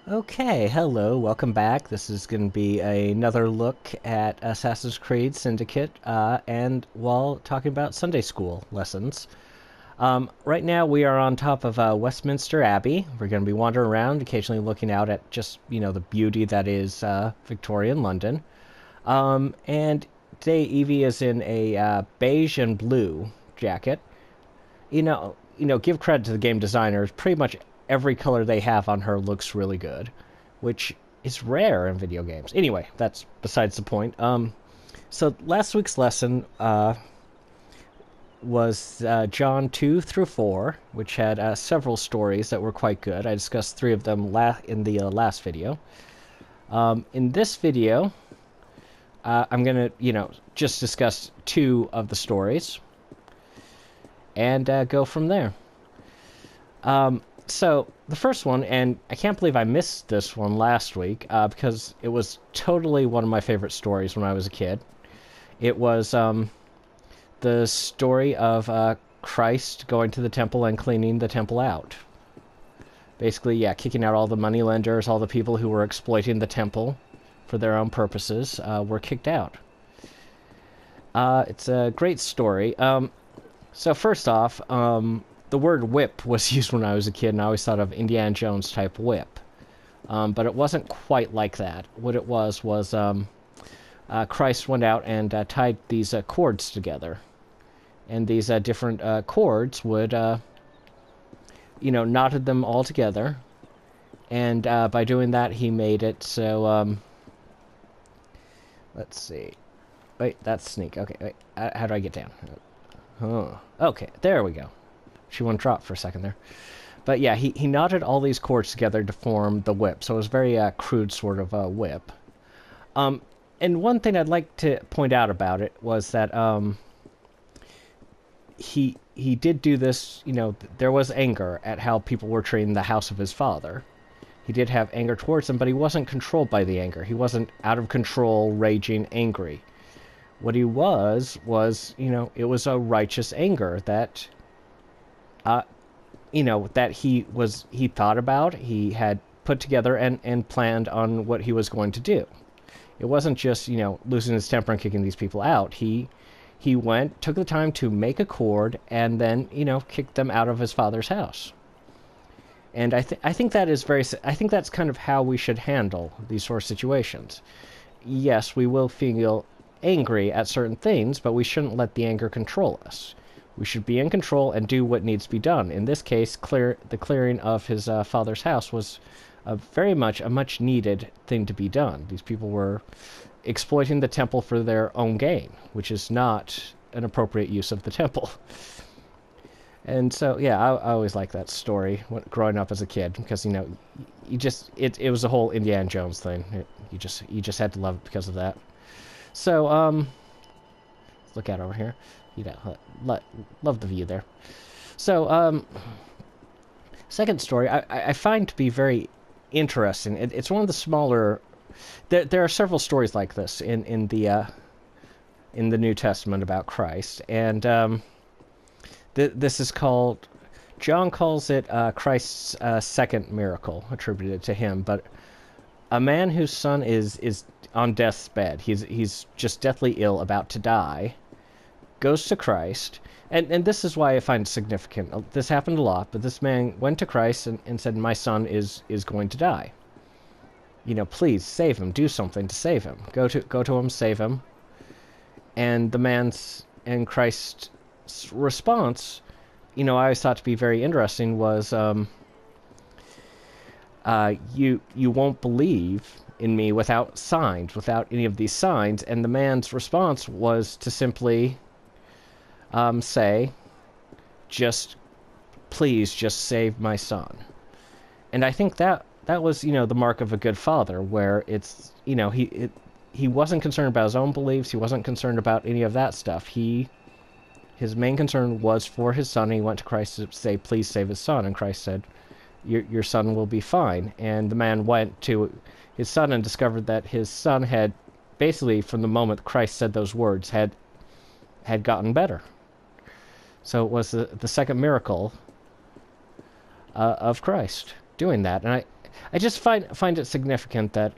Okay, hello, welcome back. This is going to be another look at Assassin's Creed Syndicate, and while talking about Sunday school lessons. Right now we are on top of Westminster Abbey. We're going to be wandering around, occasionally looking out at just, the beauty that is Victorian London. And today Evie is in a beige and blue jacket. Give credit to the game designers. Pretty much every color they have on her looks really good, which is rare in video games. Anyway, that's besides the point. So last week's lesson was John 2 through 4, which had several stories that were quite good. I discussed three of them in the last video. In this video, I'm going to, just discuss two of the stories and go from there. So the first one, and I can't believe I missed this one last week because it was totally one of my favorite stories when I was a kid. It was the story of Christ going to the temple and cleaning the temple out. Basically, yeah, kicking out all the moneylenders, all the people who were exploiting the temple for their own purposes were kicked out. It's a great story. So first off, the word whip was used when I was a kid, and I always thought of Indiana Jones type whip. But it wasn't quite like that. What it was Christ went out and tied these cords together. And these different cords would, knotted them all together. And by doing that, he made it so, let's see. Wait, that's sneak. Okay, wait. How do I get down? Oh, okay, there we go. She won't drop for a second there. But yeah, he knotted all these cords together to form the whip. So it was very crude sort of a whip. And one thing I'd like to point out about it was that he did do this, there was anger at how people were treating the house of his father. He did have anger towards them, but he wasn't controlled by the anger. He wasn't out of control, raging, angry. What he was, it was a righteous anger that, that he thought about, he had put together and planned on what he was going to do. It wasn't just, losing his temper and kicking these people out. He took the time to make a cord and then, kicked them out of his father's house. And I think that's kind of how we should handle these sort of situations. Yes, we will feel angry at certain things, but we shouldn't let the anger control us. We should be in control and do what needs to be done. In this case, the clearing of his father's house was very much a much needed thing to be done. These people were exploiting the temple for their own gain, which is not an appropriate use of the temple. And so, yeah, I always liked that story growing up as a kid because it was a whole Indiana Jones thing. You just had to love it because of that. So, let's look out over here. Love the view there. So, second story I find to be very interesting. It's one of the smaller. There are several stories like this in the New Testament about Christ, and this is called. John calls it Christ's second miracle attributed to him, but a man whose son is on death's bed. He's just deathly ill, about to die, goes to Christ, and this is why I find it significant. This happened a lot, but this man went to Christ and said, "My son is going to die. Please save him. Do something to save him. Go to him, save him." And Christ's response, I always thought to be very interesting, was, "You won't believe in me without signs, without any of these signs." And the man's response was to simply say, please just save my son. And I think that was, the mark of a good father, where it's, he wasn't concerned about his own beliefs. He wasn't concerned about any of that stuff. His main concern was for his son. And he went to Christ to say, please save his son. And Christ said, your son will be fine. And the man went to his son and discovered that his son had basically, from the moment Christ said those words, had gotten better. So it was the second miracle of Christ doing that. And I just find it significant that,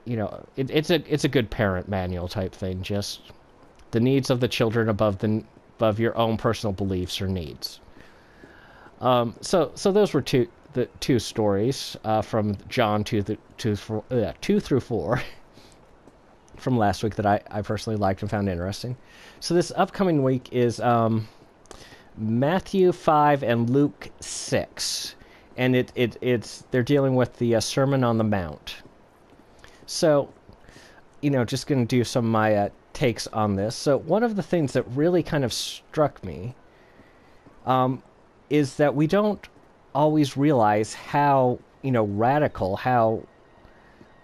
it's a good parent manual type thing. Just the needs of the children above your own personal beliefs or needs. So those were the two stories from John 2 through 4 from last week that I personally liked and found interesting. So this upcoming week is Matthew 5 and Luke 6, and it's they're dealing with the Sermon on the Mount. So, just going to do some of my takes on this. So one of the things that really kind of struck me is that we don't always realize how, radical, how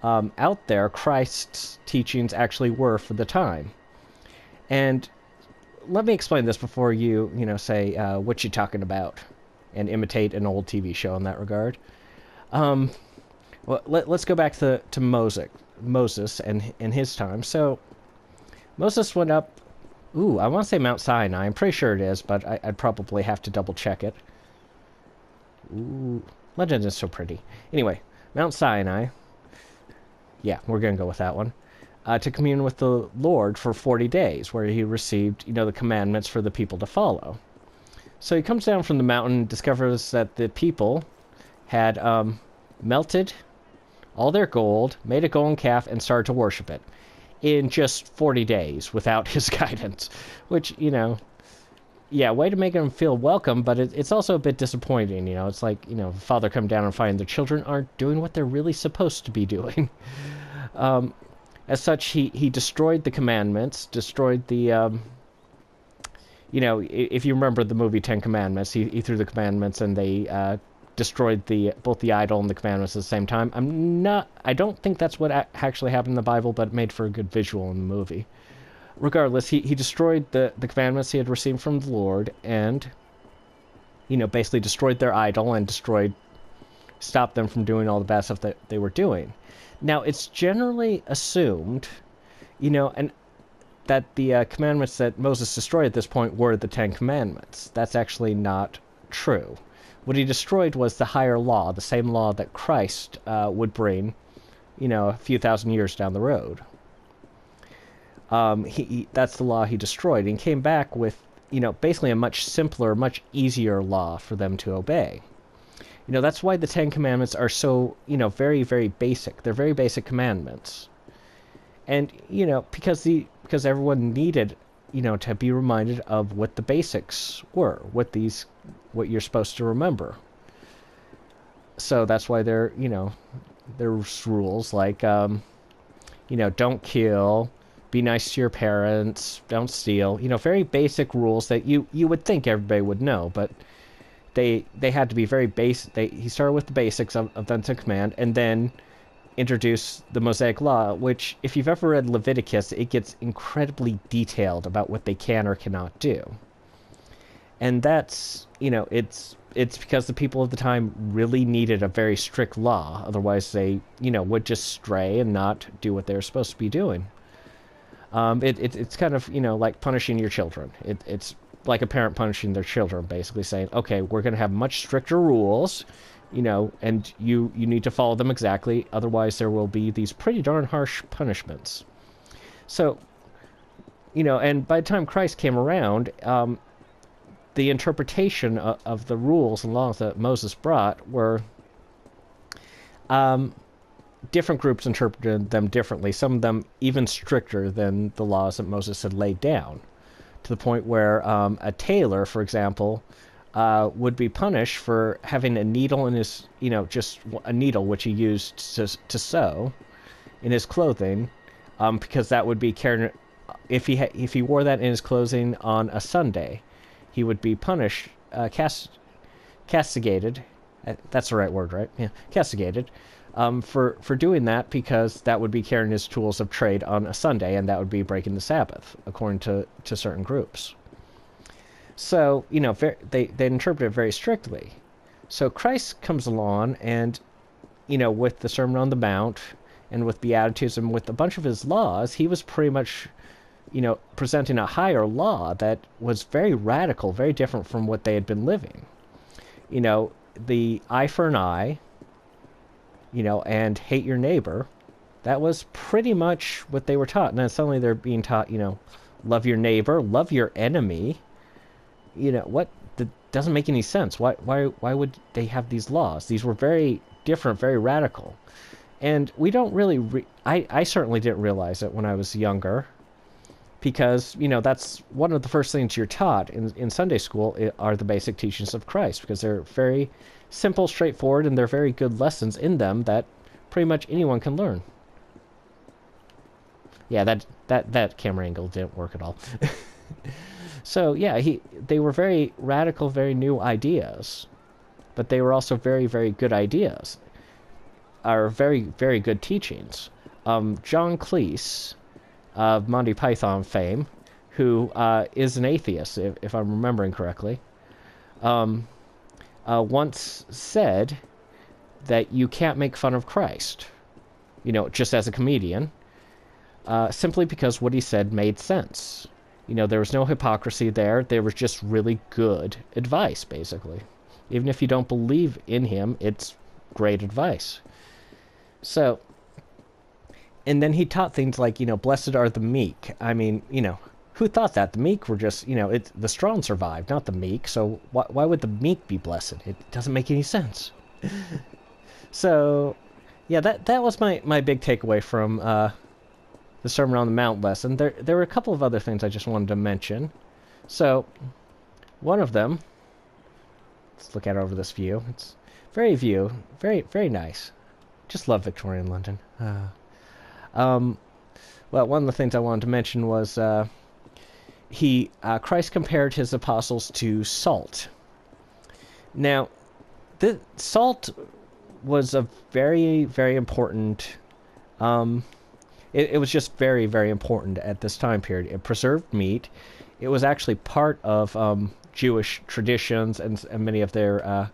out there Christ's teachings actually were for the time. And let me explain this before you, say, what you talking about, and imitate an old TV show in that regard. Well, let's go back to Moses and his time. So Moses went up, I want to say Mount Sinai. I'm pretty sure it is, but I'd probably have to double check it. Ooh, legend is so pretty. Anyway, Mount Sinai. Yeah, we're going to go with that one. To commune with the Lord for 40 days, where he received, the commandments for the people to follow. So he comes down from the mountain and discovers that the people had melted all their gold, made a golden calf, and started to worship it in just 40 days without his guidance. Which, way to make them feel welcome, but it's also a bit disappointing. It's like, father come down and find the children aren't doing what they're really supposed to be doing. As such, he destroyed the commandments, destroyed the, if you remember the movie Ten Commandments, he threw the commandments and they destroyed both the idol and the commandments at the same time. I don't think that's what actually happened in the Bible, but it made for a good visual in the movie. Regardless, he destroyed the commandments he had received from the Lord and, basically destroyed their idol and stopped them from doing all the bad stuff that they were doing. Now, it's generally assumed, and that the commandments that Moses destroyed at this point were the Ten Commandments. That's actually not true. What he destroyed was the higher law, the same law that Christ would bring, a few thousand years down the road. That's the law he destroyed, and came back with, basically a much simpler, much easier law for them to obey. That's why the Ten Commandments are so, very, very basic. They're very basic commandments. And, because everyone needed, to be reminded of what the basics were, what you're supposed to remember. So that's why there's rules like, don't kill, be nice to your parents, don't steal, very basic rules that you would think everybody would know, but they had to be very basic. He started with the basics of the Ten Command, and then introduced the Mosaic Law, which, if you've ever read Leviticus, it gets incredibly detailed about what they can or cannot do. And that's, it's because the people of the time really needed a very strict law, otherwise they, would just stray and not do what they're supposed to be doing. It's kind of, like punishing your children. It's like a parent punishing their children, basically saying, okay, we're going to have much stricter rules, and you need to follow them exactly, otherwise there will be these pretty darn harsh punishments. So, and by the time Christ came around, the interpretation of the rules and laws that Moses brought were, different groups interpreted them differently, some of them even stricter than the laws that Moses had laid down, to the point where a tailor, for example, would be punished for having a needle in his, just a needle which he used to sew in his clothing, because that would be carried, if he wore that in his clothing on a Sunday, he would be punished, castigated. That's the right word, right? Yeah, castigated. For doing that, because that would be carrying his tools of trade on a Sunday, and that would be breaking the Sabbath, according to certain groups. So, they interpret it very strictly. So Christ comes along and, with the Sermon on the Mount, and with Beatitudes, and with a bunch of his laws, he was pretty much, presenting a higher law that was very radical, very different from what they had been living. The eye for an eye, and hate your neighbor. That was pretty much what they were taught. And then suddenly they're being taught, love your neighbor, love your enemy. What? That doesn't make any sense. Why would they have these laws? These were very different, very radical. And we don't really, I certainly didn't realize it when I was younger, because, that's one of the first things you're taught in Sunday school are the basic teachings of Christ, because they're very simple, straightforward, and they're very good lessons in them that pretty much anyone can learn. Yeah, that camera angle didn't work at all. So, yeah, they were very radical, very new ideas, but they were also very, very good ideas. Are very, very good teachings. John Cleese, of Monty Python fame, who is an atheist, if I'm remembering correctly, once said that you can't make fun of Christ, just as a comedian, simply because what he said made sense. There was no hypocrisy there. There was just really good advice, basically. Even if you don't believe in him, it's great advice. So, and then he taught things like, blessed are the meek. I mean, who thought that? The meek were just, the strong survived, not the meek. So why would the meek be blessed? It doesn't make any sense. So, yeah, that was my big takeaway from the Sermon on the Mount lesson. There were a couple of other things I just wanted to mention. So, one of them, let's look at it over this view. It's very very nice. Just love Victorian London. Well, one of the things I wanted to mention was Christ compared his apostles to salt. Now, the salt was a very, very important. It was just very, very important at this time period. It preserved meat. It was actually part of Jewish traditions, and many of their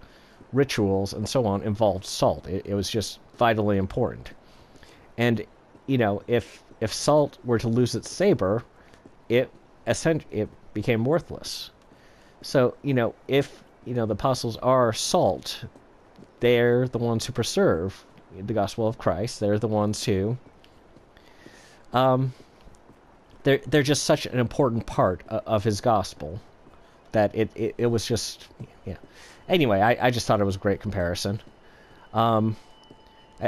rituals and so on involved salt. It was just vitally important. And, if salt were to lose its savor, it became worthless. So, if, the apostles are salt, they're the ones who preserve the gospel of Christ. They're the ones who, they're just such an important part of his gospel that it was just, yeah. Anyway, I just thought it was a great comparison.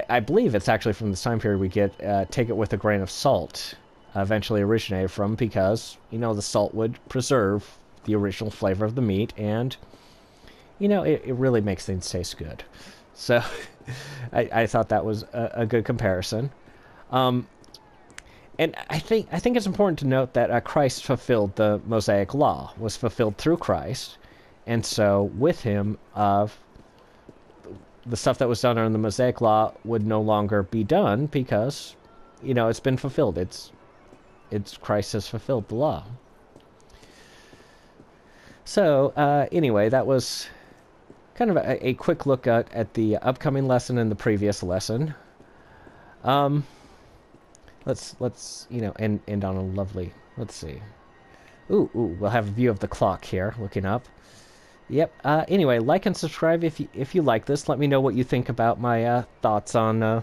I believe it's actually from this time period we get take it with a grain of salt eventually originated from, because, the salt would preserve the original flavor of the meat, and, it really makes things taste good. So, I thought that was a good comparison. And I think it's important to note that Christ fulfilled the Mosaic Law, was fulfilled through Christ, and so with him, the stuff that was done under the Mosaic Law would no longer be done, because, it's been fulfilled. It's Christ has fulfilled the law. So, anyway, that was kind of a quick look at the upcoming lesson and the previous lesson. Let's end on a lovely, let's see. Ooh, we'll have a view of the clock here, looking up. Yep. Anyway, like and subscribe if you like this. Let me know what you think about my thoughts on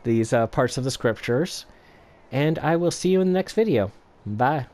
these parts of the scriptures. And I will see you in the next video. Bye.